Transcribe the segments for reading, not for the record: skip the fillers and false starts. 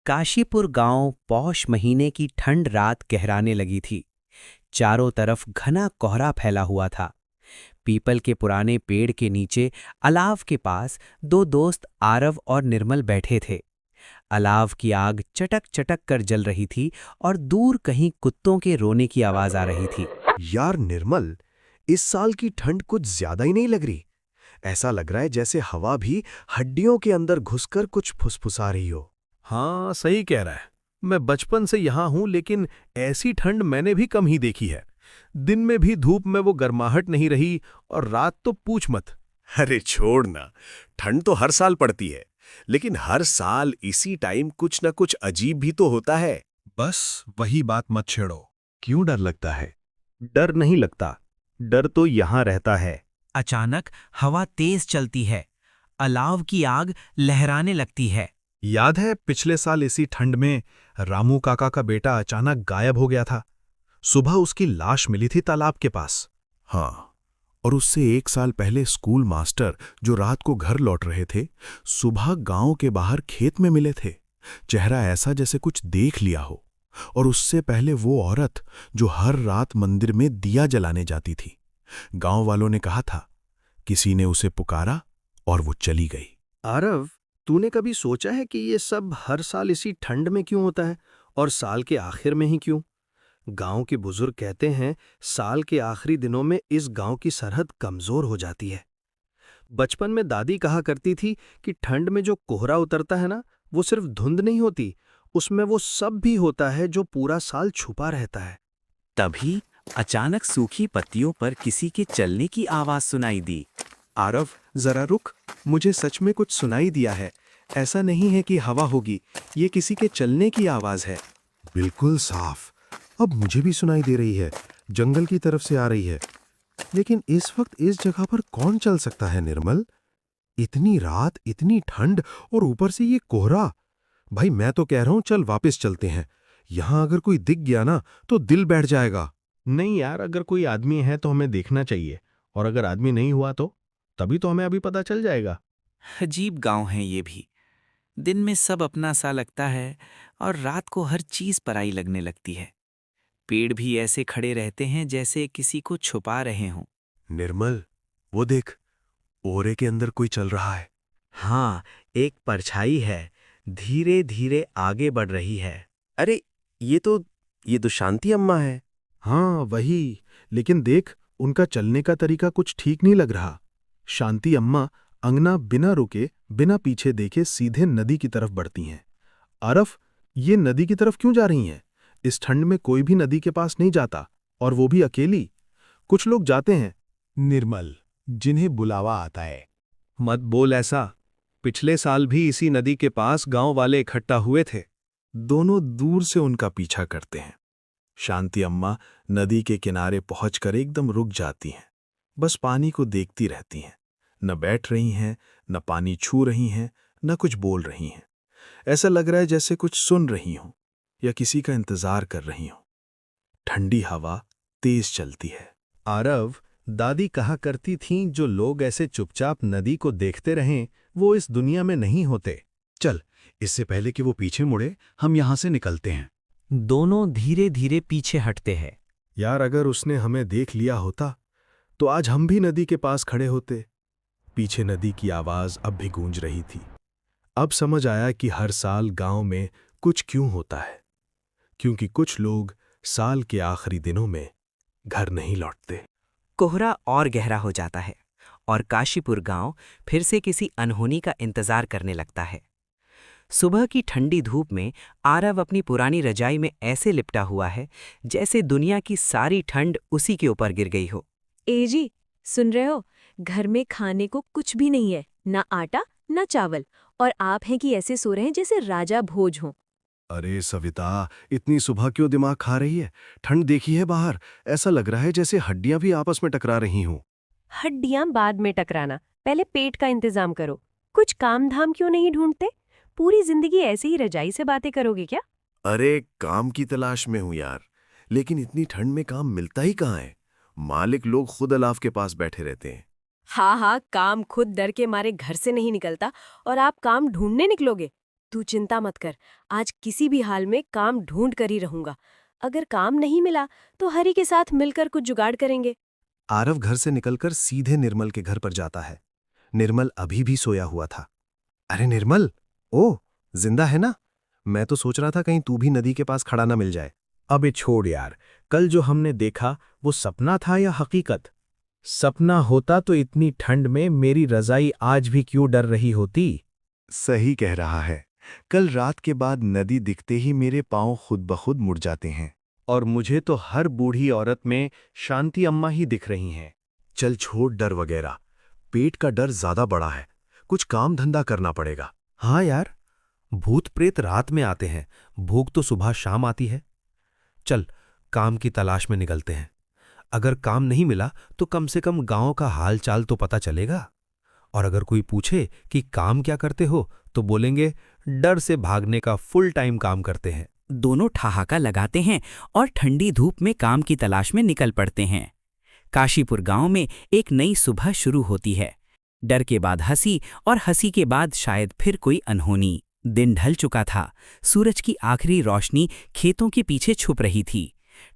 काशीपुर गांव पौष महीने की ठंड रात गहराने लगी थी। चारों तरफ घना कोहरा फैला हुआ था। पीपल के पुराने पेड़ के नीचे अलाव के पास दो दोस्त आरव और निर्मल बैठे थे। अलाव की आग चटक चटक कर जल रही थी और दूर कहीं कुत्तों के रोने की आवाज आ रही थी। यार निर्मल, इस साल की ठंड कुछ ज्यादा ही नहीं लग रही। ऐसा लग रहा है जैसे हवा भी हड्डियों के अंदर घुसकर कुछ फुसफुसा रही हो। हाँ, सही कह रहा है। मैं बचपन से यहाँ हूँ, लेकिन ऐसी ठंड मैंने भी कम ही देखी है। दिन में भी धूप में वो गर्माहट नहीं रही, और रात तो पूछ मत। अरे छोड़ ना, ठंड तो हर साल पड़ती है, लेकिन हर साल इसी टाइम कुछ न कुछ अजीब भी तो होता है। बस वही बात मत छेड़ो। क्यों डर लगता है? डर नहीं लगता, डर तो यहाँ रहता है। अचानक हवा तेज चलती है। अलाव की आग लहराने लगती है। याद है पिछले साल इसी ठंड में रामू काका का बेटा अचानक गायब हो गया था। सुबह उसकी लाश मिली थी तालाब के पास। हाँ, और उससे 1 साल पहले स्कूल मास्टर जो रात को घर लौट रहे थे, सुबह गांव के बाहर खेत में मिले थे। चेहरा ऐसा जैसे कुछ देख लिया हो। और उससे पहले वो औरत जो हर रात मंदिर में दिया जलाने जाती थी। गांव वालों ने कहा था, किसी ने उसे पुकारा और वो चली गई। आरव, तूने कभी सोचा है कि ये सब हर साल इसी ठंड में क्यों होता है, और साल के आखिर में ही क्यों? गांव के बुजुर्ग कहते हैं साल के आखिरी दिनों में इस गांव की सरहद कमजोर हो जाती है। बचपन में दादी कहा करती थी कि ठंड में जो कोहरा उतरता है ना, वो सिर्फ धुंध नहीं होती, उसमें वो सब भी होता है जो पूरा साल छुपा रहता है। तभी अचानक सूखी पत्तियों पर किसी के चलने की आवाज सुनाई दी। आरव, जरा रुक, मुझे सच में कुछ सुनाई दिया है। ऐसा नहीं है कि हवा होगी, ये किसी के चलने की आवाज है। बिल्कुल साफ, अब मुझे भी सुनाई दे रही है। जंगल की तरफ से आ रही है। लेकिन इस वक्त इस जगह पर कौन चल सकता है निर्मल? इतनी रात, इतनी ठंड और ऊपर से ये कोहरा। भाई मैं तो कह रहा हूं, चल वापस चलते हैं। यहां अगर कोई दिख गया ना तो दिल बैठ जाएगा। नहीं यार, अगर कोई आदमी है तो हमें देखना चाहिए, और अगर आदमी नहीं हुआ तो तभी तो हमें अभी पता चल जाएगा। अजीब गांव है ये भी। दिन में सब अपना सा लगता है और रात को हर चीज पराई लगने लगती है। पेड़ भी ऐसे खड़े रहते हैं जैसे किसी को छुपा रहे हों। निर्मल, वो देख, ओरे के अंदर कोई चल रहा है। हाँ, एक परछाई है, धीरे धीरे आगे बढ़ रही है। अरे, ये तो शांति अम्मा है। हाँ वही, लेकिन देख, उनका चलने का तरीका कुछ ठीक नहीं लग रहा। शांति अम्मा अंगना बिना रुके, बिना पीछे देखे सीधे नदी की तरफ बढ़ती हैं। आरफ, ये नदी की तरफ क्यों जा रही हैं? इस ठंड में कोई भी नदी के पास नहीं जाता, और वो भी अकेली। कुछ लोग जाते हैं। निर्मल, जिन्हें बुलावा आता है। मत बोल ऐसा। पिछले साल भी इसी नदी के पास गांव वाले इकट्ठा हुए थे। दोनों दूर से उनका पीछा करते हैं। शांति अम्मा नदी के किनारे पहुंचकर एकदम रुक जाती हैं। बस पानी को देखती रहती हैं। न बैठ रही हैं, न पानी छू रही हैं, न कुछ बोल रही हैं। ऐसा लग रहा है जैसे कुछ सुन रही हों या किसी का इंतजार कर रही हों। ठंडी हवा तेज चलती है। आरव, दादी कहा करती थीं जो लोग ऐसे चुपचाप नदी को देखते रहें, वो इस दुनिया में नहीं होते। चल, इससे पहले कि वो पीछे मुड़े, हम यहां से निकलते हैं। दोनों धीरे धीरे पीछे हटते हैं। यार, अगर उसने हमें देख लिया होता तो आज हम भी नदी के पास खड़े होते। पीछे नदी की आवाज अब भी गूंज रही थी। अब समझ आया कि हर साल गांव में कुछ क्यों होता है। क्योंकि कुछ लोग साल के आखिरी दिनों में घर नहीं लौटते। कोहरा और गहरा हो जाता है और काशीपुर गांव फिर से किसी अनहोनी का इंतजार करने लगता है। सुबह की ठंडी धूप में आरव अपनी पुरानी रजाई में ऐसे लिपटा हुआ है जैसे दुनिया की सारी ठंड उसी के ऊपर गिर गई हो। ए जी, सुन रहे हो? घर में खाने को कुछ भी नहीं है, ना आटा ना चावल, और आप हैं कि ऐसे सो रहे हैं जैसे राजा भोज हों। अरे सविता, इतनी सुबह क्यों दिमाग खा रही है? ठंड देखी है बाहर, ऐसा लग रहा है जैसे हड्डियां भी आपस में टकरा रही हों। हड्डियां बाद में टकराना, पहले पेट का इंतजाम करो। कुछ काम धाम क्यों नहीं ढूंढते? पूरी जिंदगी ऐसे ही रजाई से बातें करोगे क्या? अरे काम की तलाश में हूं यार, लेकिन इतनी ठंड में काम मिलता ही कहाँ है। मालिक लोग खुद अलाव के पास बैठे रहते हैं। हाँ हाँ, काम खुद डर के मारे घर से नहीं निकलता, और आप काम ढूंढने निकलोगे तू चिंता मत कर, आज किसी भी हाल में काम ढूंढ कर ही रहूंगा। अगर काम नहीं मिला तो हरी के साथ मिलकर कुछ जुगाड़ करेंगे। आरव घर से निकलकर सीधे निर्मल के घर पर जाता है। निर्मल अभी भी सोया हुआ था। अरे निर्मल, ओ, जिंदा है ना? मैं तो सोच रहा था कहीं तू भी नदी के पास खड़ा ना मिल जाए। अबे छोड़ यार, कल जो हमने देखा वो सपना था या हकीकत? सपना होता तो इतनी ठंड में मेरी रजाई आज भी क्यों डर रही होती? सही कह रहा है। कल रात के बाद नदी दिखते ही मेरे पांव खुद ब खुद मुड़ जाते हैं। और मुझे तो हर बूढ़ी औरत में शांति अम्मा ही दिख रही हैं। चल छोड़ डर वगैरह, पेट का डर ज्यादा बड़ा है, कुछ काम धंधा करना पड़ेगा। हाँ यार, भूत प्रेत रात में आते हैं, भूख तो सुबह शाम आती है। चल, काम की तलाश में निकलते हैं। अगर काम नहीं मिला तो कम से कम गांव का हाल चाल तो पता चलेगा। और अगर कोई पूछे कि काम क्या करते हो तो बोलेंगे डर से भागने का फुल टाइम काम करते हैं। दोनों ठहाका लगाते हैं और ठंडी धूप में काम की तलाश में निकल पड़ते हैं। काशीपुर गांव में एक नई सुबह शुरू होती है। डर के बाद हंसी और हंसी के बाद शायद फिर कोई अनहोनी। दिन ढल चुका था। सूरज की आखिरी रोशनी खेतों के पीछे छुप रही थी।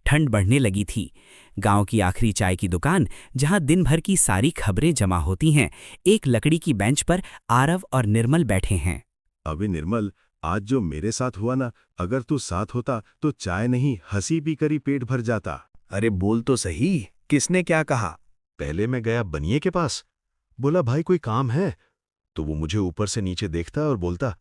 ठंड बढ़ने लगी थी। गांव की आखिरी चाय की दुकान, जहां दिन भर की सारी खबरें जमा होती हैं, एक लकड़ी की बेंच पर आरव और निर्मल बैठे हैं। अबे निर्मल, आज जो मेरे साथ हुआ ना, अगर तू साथ होता तो चाय नहीं हंसी पी कर ही पेट भर जाता। अरे बोल तो सही, किसने क्या कहा? पहले मैं गया बनिए के पास, बोला भाई कोई काम है, तो वो मुझे ऊपर से नीचे देखता और बोलता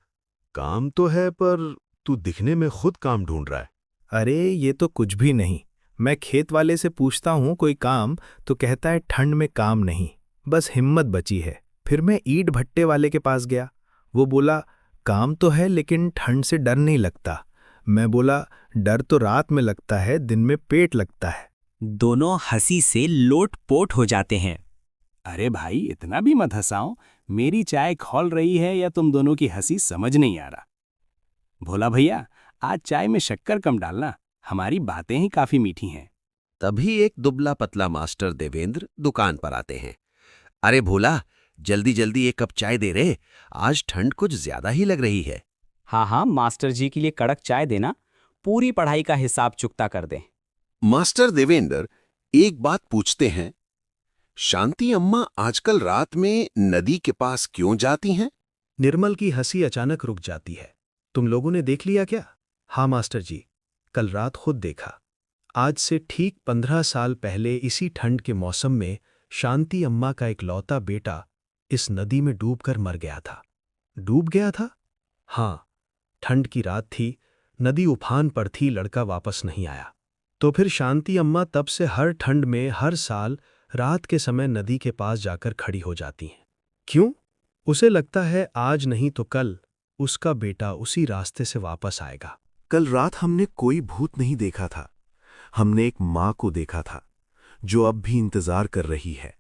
काम तो है पर तू दिखने में खुद काम ढूंढ रहा है। अरे ये तो कुछ भी नहीं। मैं खेत वाले से पूछता हूँ कोई काम, तो कहता है ठंड में काम नहीं, बस हिम्मत बची है। फिर मैं ईंट भट्टे वाले के पास गया, वो बोला काम तो है लेकिन ठंड से डर नहीं लगता। मैं बोला डर तो रात में लगता है, दिन में पेट लगता है। दोनों हंसी से लोट-पोट हो जाते हैं। अरे भाई, इतना भी मत हंसाओ, मेरी चाय खौल रही है या तुम दोनों की हंसी समझ नहीं आ रहा। भोला भैया, आज चाय में शक्कर कम डालना, हमारी बातें ही काफी मीठी हैं। तभी एक दुबला पतला मास्टर देवेंद्र दुकान पर आते हैं। अरे भोला, जल्दी जल्दी एक कप चाय दे रे, आज ठंड कुछ ज्यादा ही लग रही है। हाँ हाँ, मास्टर जी के लिए कड़क चाय देना, पूरी पढ़ाई का हिसाब चुकता कर दें। मास्टर देवेंद्र एक बात पूछते हैं, शांति अम्मा आजकल रात में नदी के पास क्यों जाती हैं? निर्मल की हंसी अचानक रुक जाती है। तुम लोगों ने देख लिया क्या? हाँ मास्टर जी, कल रात खुद देखा। आज से ठीक 15 साल पहले इसी ठंड के मौसम में शांति अम्मा का इकलौता बेटा इस नदी में डूबकर मर गया था। डूब गया था? हाँ, ठंड की रात थी, नदी उफान पर थी, लड़का वापस नहीं आया। तो फिर शांति अम्मा तब से हर ठंड में हर साल रात के समय नदी के पास जाकर खड़ी हो जाती हैं। क्यों? उसे लगता है आज नहीं तो कल उसका बेटा उसी रास्ते से वापस आएगा। कल रात हमने कोई भूत नहीं देखा था, हमने एक माँ को देखा था जो अब भी इंतजार कर रही है।